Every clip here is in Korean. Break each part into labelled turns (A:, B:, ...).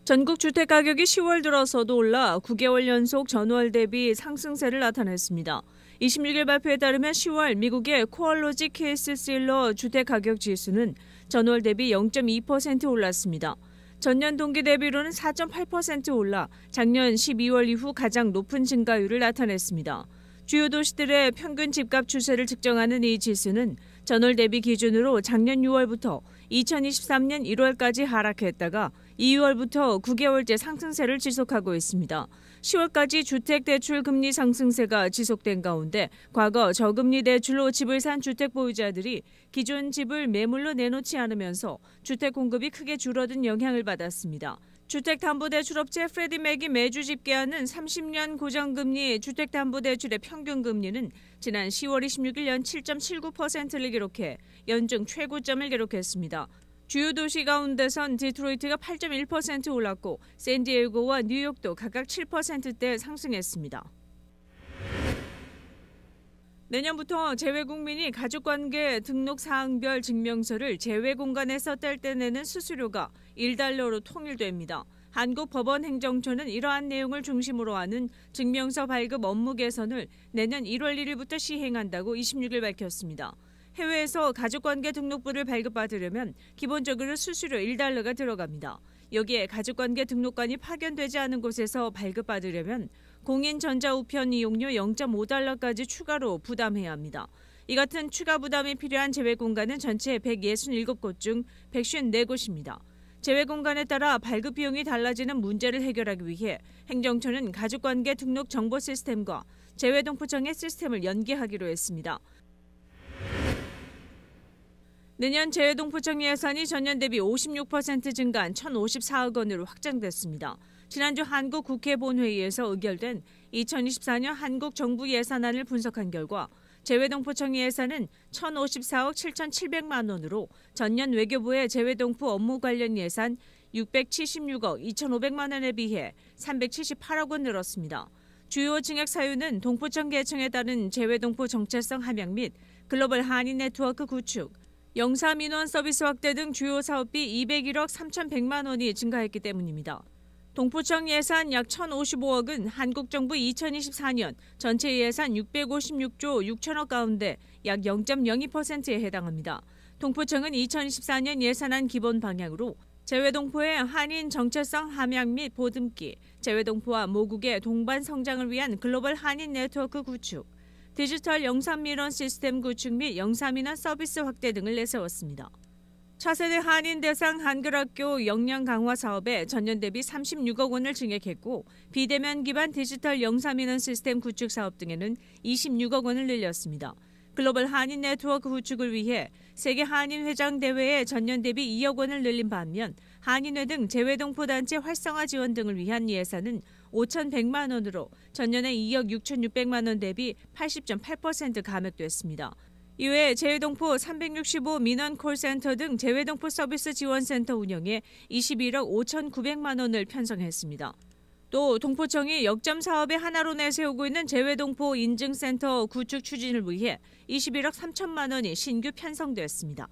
A: 전국 주택 가격이 10월 들어서도 올라 9개월 연속 전월 대비 상승세를 나타냈습니다. 26일 발표에 따르면 10월 미국의 코알로지 케이스실러 주택 가격 지수는 전월 대비 0.2% 올랐습니다. 전년 동기 대비로는 4.8% 올라 작년 12월 이후 가장 높은 증가율을 나타냈습니다. 주요 도시들의 평균 집값 추세를 측정하는 이 지수는 전월 대비 기준으로 작년 6월부터 2023년 1월까지 하락했다가 2월부터 9개월째 상승세를 지속하고 있습니다. 10월까지 주택대출 금리 상승세가 지속된 가운데 과거 저금리 대출로 집을 산 주택 보유자들이 기존 집을 매물로 내놓지 않으면서 주택 공급이 크게 줄어든 영향을 받았습니다. 주택담보대출업체 프레디맥이 매주 집계하는 30년 고정금리 주택담보대출의 평균 금리는 지난 10월 26일 연 7.79%를 기록해 연중 최고점을 기록했습니다. 주요 도시 가운데선 디트로이트가 8.1% 올랐고 샌디에이고와 뉴욕도 각각 7%대 상승했습니다. 내년부터 재외국민이 가족관계 등록 사항별 증명서를 재외공간에서 뗄 때 내는 수수료가 $1로 통일됩니다. 한국법원행정처는 이러한 내용을 중심으로 하는 증명서 발급 업무 개선을 내년 1월 1일부터 시행한다고 26일 밝혔습니다. 해외에서 가족관계 등록부를 발급받으려면 기본적으로 수수료 $1가 들어갑니다. 여기에 가족관계 등록관이 파견되지 않은 곳에서 발급받으려면 공인 전자우편 이용료 $0.5까지 추가로 부담해야 합니다. 이 같은 추가 부담이 필요한 재외공간은 전체 167곳 중 154곳입니다. 재외공간에 따라 발급 비용이 달라지는 문제를 해결하기 위해 행정처는 가족관계 등록 정보 시스템과 재외동포청의 시스템을 연계하기로 했습니다. 내년 재외동포청 예산이 전년 대비 56% 증가한 1,054억 원으로 확정됐습니다. 지난주 한국 국회 본회의에서 의결된 2024년 한국 정부 예산안을 분석한 결과 재외동포청 예산은 1,054억 7,700만 원으로 전년 외교부의 재외동포 업무 관련 예산 676억 2,500만 원에 비해 378억 원 늘었습니다. 주요 증액 사유는 동포청 개청에 따른 재외동포 정체성 함양 및 글로벌 한인 네트워크 구축, 영사민원 서비스 확대 등 주요 사업비 201억 3,100만 원이 증가했기 때문입니다. 동포청 예산 약 1,055억은 한국 정부 2024년 전체 예산 656조 6천억 가운데 약 0.02%에 해당합니다. 동포청은 2024년 예산안 기본 방향으로 재외동포의 한인 정체성 함양 및 보듬기, 재외동포와 모국의 동반 성장을 위한 글로벌 한인 네트워크 구축, 디지털 영상민원 시스템 구축 및 영상민원 서비스 확대 등을 내세웠습니다. 차세대 한인 대상 한글학교 역량 강화 사업에 전년 대비 36억 원을 증액했고 비대면 기반 디지털 영상민원 시스템 구축 사업 등에는 26억 원을 늘렸습니다. 글로벌 한인 네트워크 구축을 위해 세계 한인회장 대회에 전년 대비 2억 원을 늘린 반면 한인회 등 재외동포 단체 활성화 지원 등을 위한 예산은 5,100만 원으로 전년에 2억 6,600만 원 대비 80.8% 감액됐습니다. 이외에 재외동포 365 민원 콜센터 등 재외동포 서비스 지원센터 운영에 21억 5,900만 원을 편성했습니다. 또 동포청이 역점 사업의 하나로 내세우고 있는 재외동포 인증센터 구축 추진을 위해 21억 3천만 원이 신규 편성됐습니다.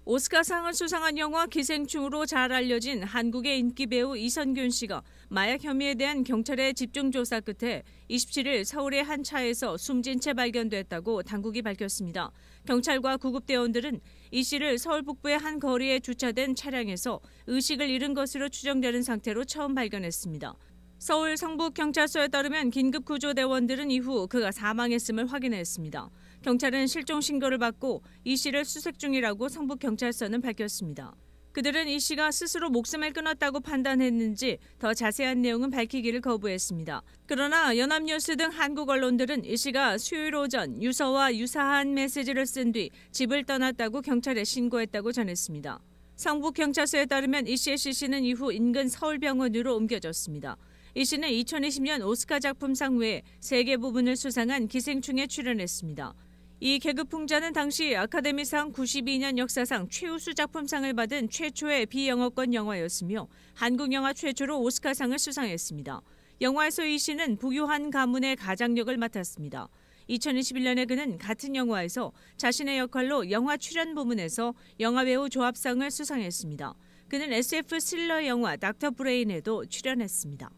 A: 오스카상을 수상한 영화 기생충으로 잘 알려진 한국의 인기 배우 이선균 씨가 마약 혐의에 대한 경찰의 집중 조사 끝에 27일 서울의 한 차에서 숨진 채 발견됐다고 당국이 밝혔습니다. 경찰과 구급대원들은 이 씨를 서울 북부의 한 거리에 주차된 차량에서 의식을 잃은 것으로 추정되는 상태로 처음 발견했습니다. 서울 성북경찰서에 따르면 긴급구조대원들은 이후 그가 사망했음을 확인했습니다. 경찰은 실종 신고를 받고 이 씨를 수색 중이라고 성북경찰서는 밝혔습니다. 그들은 이 씨가 스스로 목숨을 끊었다고 판단했는지 더 자세한 내용은 밝히기를 거부했습니다. 그러나 연합뉴스 등 한국 언론들은 이 씨가 수요일 오전 유서와 유사한 메시지를 쓴 뒤 집을 떠났다고 경찰에 신고했다고 전했습니다. 성북경찰서에 따르면 이 씨의 시신은 이후 인근 서울병원으로 옮겨졌습니다. 이 씨는 2020년 오스카 작품상 외에 3개 부분을 수상한 기생충에 출연했습니다. 이 계급풍자는 당시 아카데미상 92년 역사상 최우수 작품상을 받은 최초의 비영어권 영화였으며 한국 영화 최초로 오스카상을 수상했습니다. 영화에서 이 씨는 부유한 가문의 가장역을 맡았습니다. 2021년에 그는 같은 영화에서 자신의 역할로 영화 출연 부문에서 영화배우 조합상을 수상했습니다. 그는 SF 스릴러 영화 닥터 브레인에도 출연했습니다.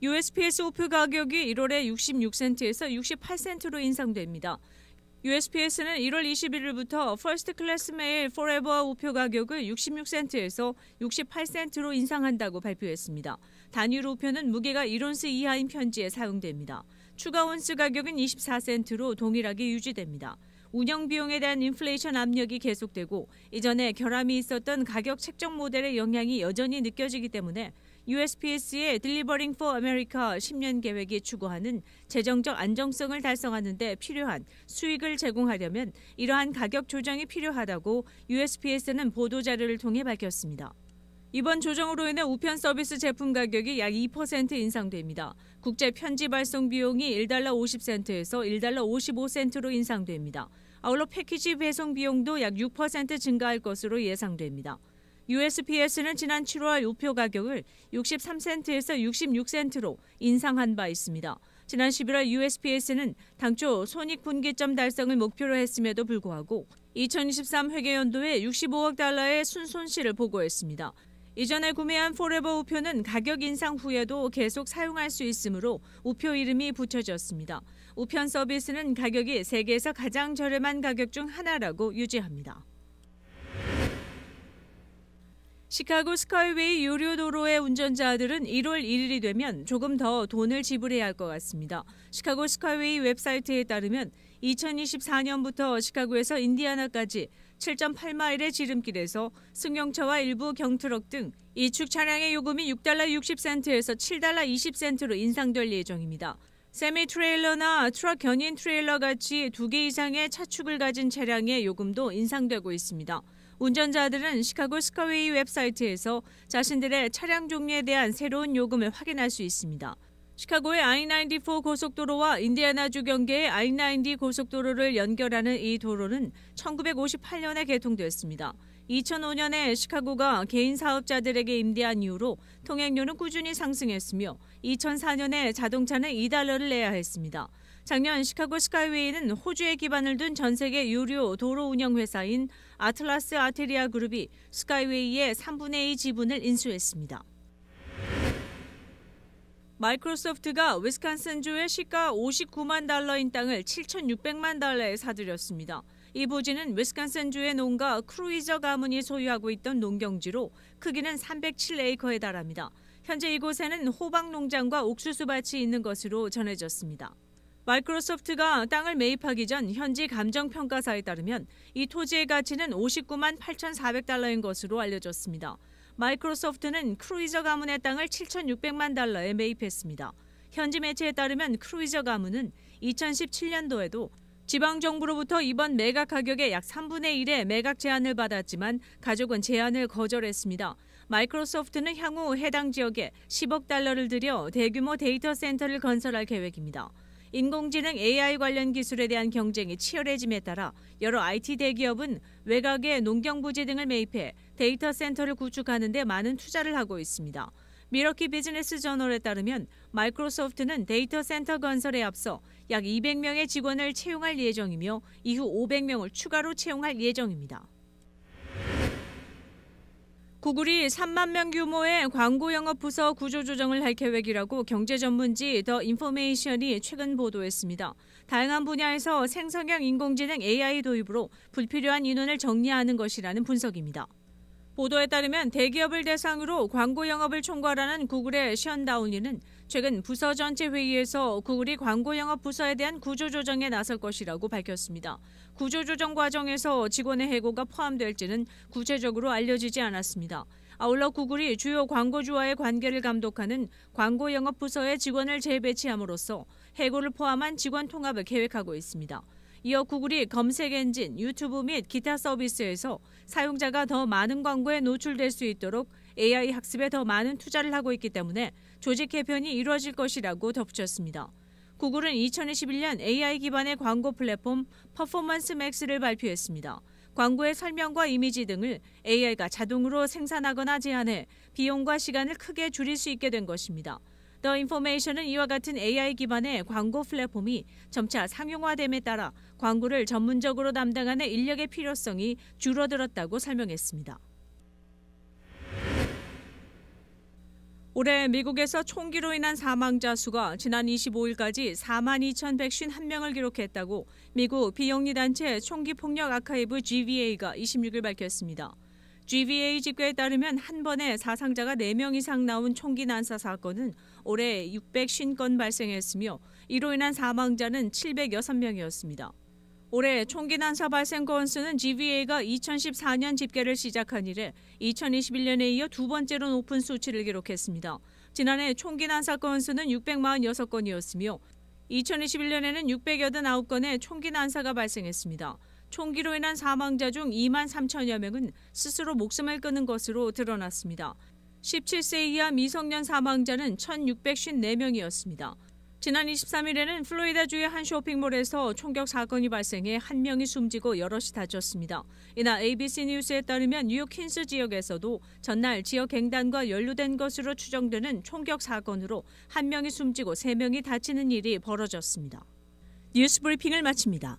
A: USPS 우표 가격이 1월에 66센트에서 68센트로 인상됩니다. USPS는 1월 21일부터 퍼스트 클래스 메일 포레버 우표 가격을 66센트에서 68센트로 인상한다고 발표했습니다. 단일 우표는 무게가 1온스 이하인 편지에 사용됩니다. 추가 온스 가격은 24센트로 동일하게 유지됩니다. 운영 비용에 대한 인플레이션 압력이 계속되고 이전에 결함이 있었던 가격 책정 모델의 영향이 여전히 느껴지기 때문에 USPS의 Delivering for America 10년 계획이 추구하는 재정적 안정성을 달성하는 데 필요한 수익을 제공하려면 이러한 가격 조정이 필요하다고 USPS는 보도자료를 통해 밝혔습니다. 이번 조정으로 인해 우편 서비스 제품 가격이 약 2% 인상됩니다. 국제 편지 발송 비용이 1달러 50센트에서 1달러 55센트로 인상됩니다. 아울러 패키지 배송 비용도 약 6% 증가할 것으로 예상됩니다. USPS는 지난 7월 우표 가격을 63센트에서 66센트로 인상한 바 있습니다. 지난 11월 USPS는 당초 손익분기점 달성을 목표로 했음에도 불구하고 2023 회계연도에 65억 달러의 순손실을 보고했습니다. 이전에 구매한 포레버 우표는 가격 인상 후에도 계속 사용할 수 있으므로 우표 이름이 붙여졌습니다. 우편 서비스는 가격이 세계에서 가장 저렴한 가격 중 하나라고 유지합니다. 시카고 스카이웨이 유료 도로의 운전자들은 1월 1일이 되면 조금 더 돈을 지불해야 할 것 같습니다. 시카고 스카이웨이 웹사이트에 따르면 2024년부터 시카고에서 인디애나까지 7.8마일의 지름길에서 승용차와 일부 경트럭 등 이축 차량의 요금이 6달러 60센트에서 7달러 20센트로 인상될 예정입니다. 세미 트레일러나 트럭 견인 트레일러 같이 2개 이상의 차축을 가진 차량의 요금도 인상되고 있습니다. 운전자들은 시카고 스카이웨이 웹사이트에서 자신들의 차량 종류에 대한 새로운 요금을 확인할 수 있습니다. 시카고의 I-94 고속도로와 인디애나주 경계의 I-90 고속도로를 연결하는 이 도로는 1958년에 개통됐습니다. 2005년에 시카고가 개인 사업자들에게 임대한 이후로 통행료는 꾸준히 상승했으며 2004년에 자동차는 2달러를 내야 했습니다. 작년 시카고 스카이웨이는 호주에 기반을 둔 전 세계 유료 도로 운영 회사인 아틀라스 아테리아 그룹이 스카이웨이의 3분의 2 지분을 인수했습니다. 마이크로소프트가 위스콘신주의 시가 59만 달러인 땅을 7,600만 달러에 사들였습니다. 이 부지는 위스콘신주의 농가 크루이저 가문이 소유하고 있던 농경지로 크기는 307에이커에 달합니다. 현재 이곳에는 호박 농장과 옥수수 밭이 있는 것으로 전해졌습니다. 마이크로소프트가 땅을 매입하기 전 현지 감정평가사에 따르면 이 토지의 가치는 59만 8,400달러인 것으로 알려졌습니다. 마이크로소프트는 크루이저 가문의 땅을 7,600만 달러에 매입했습니다. 현지 매체에 따르면 크루이저 가문은 2017년도에도 지방정부로부터 이번 매각 가격의 약 3분의 1의 매각 제안을 받았지만 가족은 제안을 거절했습니다. 마이크로소프트는 향후 해당 지역에 10억 달러를 들여 대규모 데이터 센터를 건설할 계획입니다. 인공지능 AI 관련 기술에 대한 경쟁이 치열해짐에 따라 여러 IT 대기업은 외곽의 농경부지 등을 매입해 데이터 센터를 구축하는 데 많은 투자를 하고 있습니다. 미러키 비즈니스 저널에 따르면 마이크로소프트는 데이터 센터 건설에 앞서 약 200명의 직원을 채용할 예정이며 이후 500명을 추가로 채용할 예정입니다. 구글이 3만 명 규모의 광고 영업 부서 구조조정을 할 계획이라고 경제 전문지 더 인포메이션이 최근 보도했습니다. 다양한 분야에서 생성형 인공지능 AI 도입으로 불필요한 인원을 정리하는 것이라는 분석입니다. 보도에 따르면 대기업을 대상으로 광고 영업을 총괄하는 구글의 션 다운리는 최근 부서 전체 회의에서 구글이 광고 영업 부서에 대한 구조조정에 나설 것이라고 밝혔습니다. 구조조정 과정에서 직원의 해고가 포함될지는 구체적으로 알려지지 않았습니다. 아울러 구글이 주요 광고주와의 관계를 감독하는 광고 영업 부서에 직원을 재배치함으로써 해고를 포함한 직원 통합을 계획하고 있습니다. 이어 구글이 검색 엔진, 유튜브 및 기타 서비스에서 사용자가 더 많은 광고에 노출될 수 있도록 AI 학습에 더 많은 투자를 하고 있기 때문에 조직 개편이 이루어질 것이라고 덧붙였습니다. 구글은 2021년 AI 기반의 광고 플랫폼 퍼포먼스 맥스를 발표했습니다. 광고의 설명과 이미지 등을 AI가 자동으로 생산하거나 제안해 비용과 시간을 크게 줄일 수 있게 된 것입니다. The Information은 이와 같은 AI 기반의 광고 플랫폼이 점차 상용화됨에 따라 광고를 전문적으로 담당하는 인력의 필요성이 줄어들었다고 설명했습니다. 올해 미국에서 총기로 인한 사망자 수가 지난 25일까지 42,151명을 기록했다고 미국 비영리단체 총기폭력 아카이브 GVA가 26일 밝혔습니다. GVA 집계에 따르면 한 번에 사상자가 4명 이상 나온 총기 난사 사건은 올해 650건 발생했으며 이로 인한 사망자는 706명이었습니다. 올해 총기 난사 발생 건수는 GVA가 2014년 집계를 시작한 이래 2021년에 이어 두 번째로 높은 수치를 기록했습니다. 지난해 총기 난사 건수는 646건이었으며 2021년에는 689건의 총기 난사가 발생했습니다. 총기로 인한 사망자 중 2만 3천여 명은 스스로 목숨을 끊은 것으로 드러났습니다. 17세 이하 미성년 사망자는 1,654명이었습니다. 지난 23일에는 플로리다주의 한 쇼핑몰에서 총격 사건이 발생해 한 명이 숨지고 여럿이 다쳤습니다. 이날 ABC 뉴스에 따르면 뉴욕 퀸스 지역에서도 전날 지역 갱단과 연루된 것으로 추정되는 총격 사건으로 한 명이 숨지고 3명이 다치는 일이 벌어졌습니다. 뉴스 브리핑을 마칩니다.